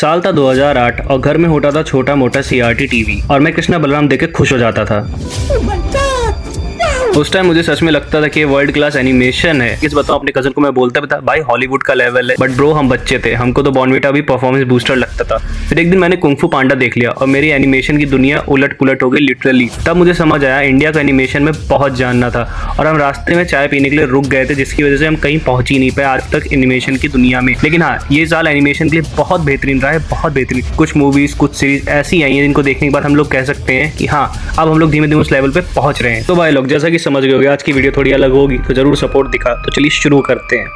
साल था 2008 और घर में होता था छोटा मोटा सीआरटी टीवी और मैं कृष्णा बलराम देख के खुश हो जाता था। उस टाइम मुझे सच में लगता था कि वर्ल्ड क्लास एनिमेशन है। किस बताऊं, अपने कजन को मैं बोलता था भाई हॉलीवुड का लेवल है, बट ब्रो हम बच्चे थे, हमको तो बॉर्नविटा भी परफॉर्मेंस बूस्टर लगता था। फिर एक दिन मैंने कुंग फू पांडा देख लिया और मेरी एनिमेशन की दुनिया उलट पुलट हो गई लिटरली। तब मुझे समझ आया इंडिया का एनिमेशन में बहुत जानना था और हम रास्ते में चाय पीने के लिए रुक गए थे, जिसकी वजह से हम कहीं पहुंच ही नहीं पाए आज तक एनिमेशन की दुनिया में। लेकिन हाँ, ये साल एनिमेशन के लिए बहुत बेहतरीन रहा है, बहुत बेहतरीन। कुछ मूवीज कुछ सीरीज ऐसी आई हैं जिनको देखने के बाद हम लोग कह सकते हैं कि हाँ, अब हम लोग धीमे धीमे उस लेवल पे पहुंच रहे हैं। तो भाई लोग, जैसा कि समझ गए होंगे आज की वीडियो थोड़ी अलग होगी, तो जरूर सपोर्ट दिखा। तो चलिए शुरू करते हैं।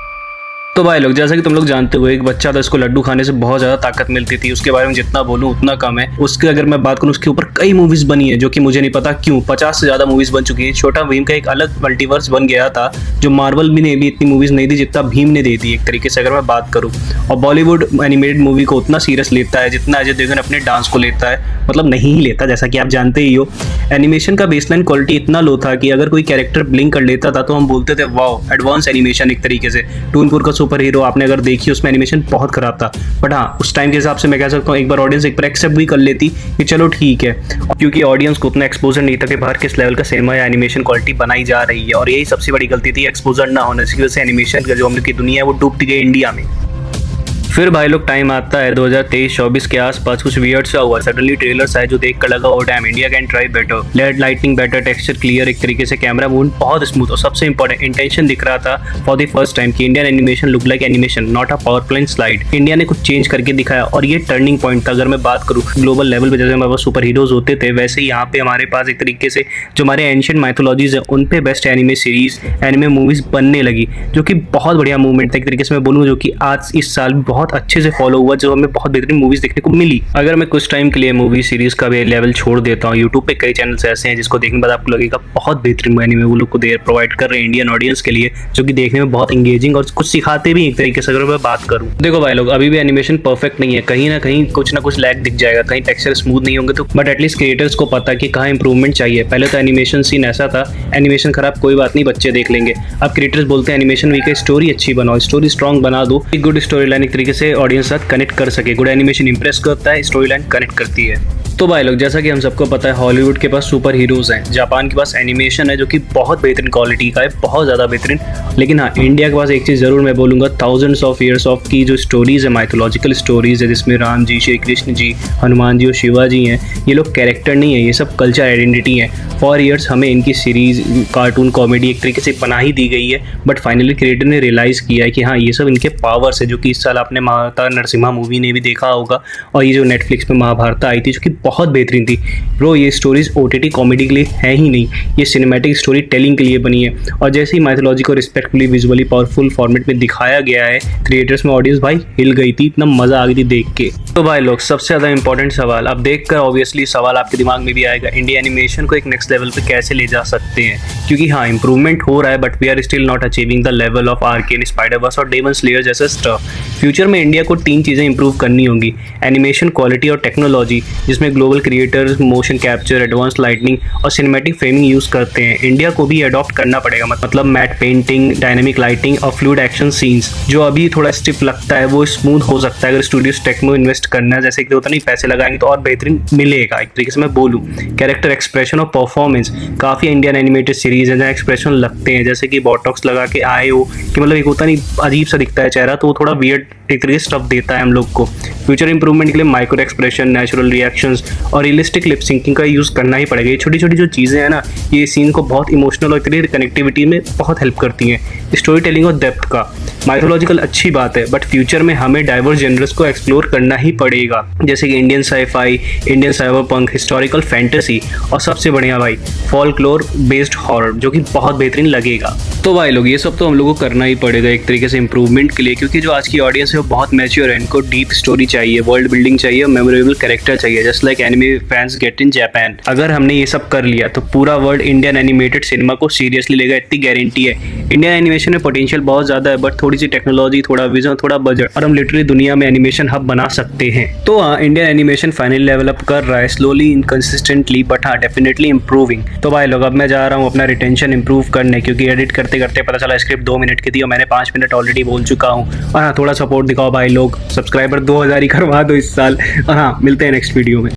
तो भाई लोग, जैसा कि तुम लोग जानते हो, एक बच्चा था, इसको लड्डू खाने से बहुत ज़्यादा ताकत मिलती थी। उसके बारे में जितना बोलूँ उतना कम है। उसके अगर मैं बात करूँ, उसके ऊपर कई मूवीज बनी है जो कि मुझे नहीं पता क्यों 50 से ज़्यादा मूवीज बन चुकी है। छोटा भीम का एक अलग मल्टीवर्स बन गया था जो मार्वल भी ने भी इतनी मूवीज नहीं दी जितना भीम ने दी थी, एक तरीके से अगर मैं बात करूँ। और बॉलीवुड एनिमेटेड मूवी को उतना सीरियस लेता है जितना अजय देवगन अपने डांस को लेता है, मतलब नहीं ही लेता, जैसा कि आप जानते ही हो। एनिमेशन का बेसलाइन क्वालिटी इतना लो था कि अगर कोई कैरेक्टर ब्लिंक कर लेता था तो हम बोलते थे वाओ, एडवांस एनिमेशन। एक तरीके से टूनपुर का सुपर हीरो आपने अगर देखी, उसमें एनिमेशन बहुत खराब था, बट हाँ, उस टाइम के हिसाब से मैं कह सकता हूँ एक बार ऑडियंस एक बार एक्सेप्ट भी कर लेती कि चलो ठीक है, क्योंकि ऑडियंस को उतना एक्सपोजर नहीं था कि बाहर किस लेवल का सिनेमा या एनिमेशन क्वालिटी बनाई जा रही है। और यही सबसे बड़ी गलती थी, एक्सपोजर ना होने की वजह से एनिमेशन का जो हम लोग की दुनिया है वो डूबती गई इंडिया में। फिर भाई लोग टाइम आता है 2023-24 के आसपास, कुछ वियर्ड सा हुआ। सडनली ट्रेलर्स आए जो देख कर लगा, oh damn, India can try better. LED lighting better, texture clear, एक तरीके से कैमरा मूवमेंट बहुत स्मूथ, और सबसे इंपॉर्टेंट इंटेंशन दिख रहा था फॉर द फर्स्ट टाइम कि Indian animation look like animation, not a power plane slide. India ने कुछ चेंज करके दिखाया और ये टर्निंग पॉइंट था। अगर मैं बात करूँ ग्लोबल लेवल पे, जैसे हमारे पास सुपर हीरोज होते थे, वैसे ही यहाँ पे हमारे पास एक तरीके से जो हमारे एंशिएंट माइथोलॉजीज है उन पे best anime series, anime movies बनने लगी, जो कि बहुत बढ़िया मूवमेंट था एक तरीके से मैं बोलूँ, जो कि आज इस साल बहुत अच्छे से फॉलो हुआ, जो हमें बहुत बेहतरीन मूवीज देखने को मिली। अगर मैं कुछ टाइम के लिए मूवी सीरीज का भी लेवल छोड़ देता हूँ, यूट्यूब पे कई चैनल्स ऐसे हैं जिसको देखने के बाद आपको लगेगा बहुत बेहतरीन एनिमे वो लोग को प्रोवाइड कर रहे हैं इंडियन ऑडियंस के लिए, जो कि देखने में बहुत एंगेजिंग और कुछ सिखाते भी एक तरीके से। अगर मैं बात करूँ, देखो भाई लोग, अभी भी एनिमेशन परफेक्ट नहीं है, कहीं ना कुछ लैग दिख जाएगा, कहीं टेक्सचर स्मूथ नहीं होंगे, तो बट एटलीस्ट क्रिएटर्स को पता कि कहाँ इंप्रूवमेंट चाहिए। पहले तो एनिमेशन सीन ऐसा था, एनिमेशन खराब कोई बात नहीं, बच्चे देख लेंगे। अब क्रिएटर्स बोलते हैं एनिमेशन वीक है, स्टोरी अच्छी बनाओ, स्टोरी स्ट्रॉन्ग बना दो, एक गुड स्टोरी लाइन एक तरीके से ऑडियंस साथ कनेक्ट कर सके। गुड एनिमेशन इंप्रेस करता है, स्टोरी लाइन कनेक्ट करती है। तो भाई लोग, जैसा कि हम सबको पता है, हॉलीवुड के पास सुपर हीरोज हैं, जापान के पास एनिमेशन है जो कि बहुत बेहतरीन क्वालिटी का है, बहुत ज़्यादा बेहतरीन। लेकिन हाँ, इंडिया के पास एक चीज़ ज़रूर मैं बोलूँगा, थाउजेंड्स ऑफ ईयर्स ऑफ की जो स्टोरीज़ है, माइथोलॉजिकल स्टोरीज़ है, जिसमें राम जी, श्री कृष्ण जी, हनुमान जी और शिवा जी हैं। ये लोग कैरेक्टर नहीं है, ये सब कल्चर आइडेंटिटी है। फॉर ईयर्स हमें इनकी सीरीज, कार्टून, कॉमेडी एक तरीके से बना ही दी गई है, बट फाइनली क्रिएटर ने रियलाइज़ किया है कि हाँ, ये सब इनके पावर्स है, जो कि इस साल आपने माता नरसिम्हा मूवी ने भी देखा होगा, और ये जो नेटफ्लिक्स पे महाभारत आई थी जो कि बहुत बेहतरीन थी। ब्रो, ये स्टोरीज ओटीटी कॉमेडी के लिए है ही नहीं, ये सिनेमैटिक स्टोरी टेलिंग के लिए बनी है। और जैसे ही माइथोलॉजी को रिस्पेक्टफुली विजुअली पावरफुल फॉर्मेट में दिखाया गया है, क्रिएटर्स में ऑडियंस भाई हिल गई थी, इतना मजा आ गई थी देख के। तो भाई लोग, सबसे ज़्यादा इंपॉर्टेंट सवाल, अब देख कर ऑब्वियसली सवाल आपके दिमाग में भी आएगा, इंडिया एनिमेशन को एक नेक्स्ट लेवल पे कैसे ले जा सकते हैं? क्योंकि हाँ, इंप्रूवमेंट हो रहा है, but we are still not achieving the level of Arcane, Spiderverse और डेमन स्लेयर जैसे स्टफ। फ्यूचर में इंडिया को 3 चीज़ें इंप्रूव करनी होंगी, एनिमेशन क्वालिटी और टेक्नोलॉजी, जिसमें global creators motion capture, advance lightning और सिनेमैटिक फ्रेमिंग यूज़ करते हैं। इंडिया को भी अडॉप्ट करना पड़ेगा, मतलब मैट पेंटिंग, डायनामिक लाइटिंग और फ्लूइड एक्शन सीन्स। जो अभी थोड़ा स्टिफ लगता है वो स्मूथ हो सकता है अगर स्टूडियोज टेक में इन्वेस्ट करना है, जैसे कि होता नहीं, पैसे लगाएंगे तो और बेहतरीन मिलेगा एक तरीके से मैं बोलूँ। कैरेक्टर एक्सप्रेशन और परफॉर्मेंस, काफ़ी इंडियन एनिमेटेड सीरीज है जहाँ एक्सप्रेशन लगते हैं, जैसे कि बॉटॉक्स लगा के आए हो कि मतलब एक होता नहीं, अजीब सा दिखता है चेहरा, तो वो थोड़ा वियर्ड एक तरीके से स्टफ देता है हम लोग को। फ्यूचर इंप्रूवमेंट के लिए माइक्रो एक्सप्रेशन, नेचुरल रिएक्शंस और रियलिस्टिक लिप सिंकिंग का यूज़ करना ही पड़ेगा। ये छोटी छोटी जो चीज़ें हैं ना, ये सीन को बहुत इमोशनल और कनेक्टिविटी में बहुत हेल्प करती हैं। स्टोरी टेलिंग और डेप्थ का, माइथोलॉजिकल अच्छी बात है, बट फ्यूचर में हमें डाइवर्स जेनर्स को एक्सप्लोर करना ही पड़ेगा, जैसे कि Indian scifi, Indian cyberpunk, historical fantasy और सबसे बढ़िया भाई फोल्कलोर बेस्ड हॉरर, जो कि बहुत बेहतरीन लगेगा। तो भाई लोग, ये सब तो हम लोगों को करना ही पड़ेगा एक तरीके से इंप्रूवमेंट के लिए, क्योंकि जो आज की ऑडियंस है वो बहुत मैच्योर है, इनको डीप स्टोरी चाहिए, वर्ल्ड बिल्डिंग चाहिए, मेमोरेबल कैरेक्टर चाहिए, just like anime fans get in Japan. अगर हमने ये सब कर लिया तो पूरा वर्ल्ड इंडियन एनिमेटेड सिनेमा को सीरियसली लेगा, इतनी गारंटी है। इंडियन एनिमेशन में पोटेंशियल बहुत ज़्यादा है, बट थोड़ी सी टेक्नोलॉजी, थोड़ा विजन, थोड़ा बजट, और हम लिटरली दुनिया में एनिमेशन हब बना सकते हैं। तो हाँ, इंडियन एनिमेशन फाइनली डेवलप कर रहा है, स्लोली, इनकंसिस्टेंटली, बट हाँ, डेफिनेटली इंप्रूविंग। तो भाई लोग, अब मैं जा रहा हूँ अपना रिटेंशन इंप्रूव करने, क्योंकि एडिट करते करते करते पता चला स्क्रिप्ट 2 मिनट की थी और मैंने 5 मिनट ऑलरेडी बोल चुका हूँ। और हाँ, थोड़ा सपोर्ट दिखाओ भाई लोग, सब्सक्राइबर 2000 ही करवा दो इस साल। और हाँ, मिलते हैं नेक्स्ट वीडियो में।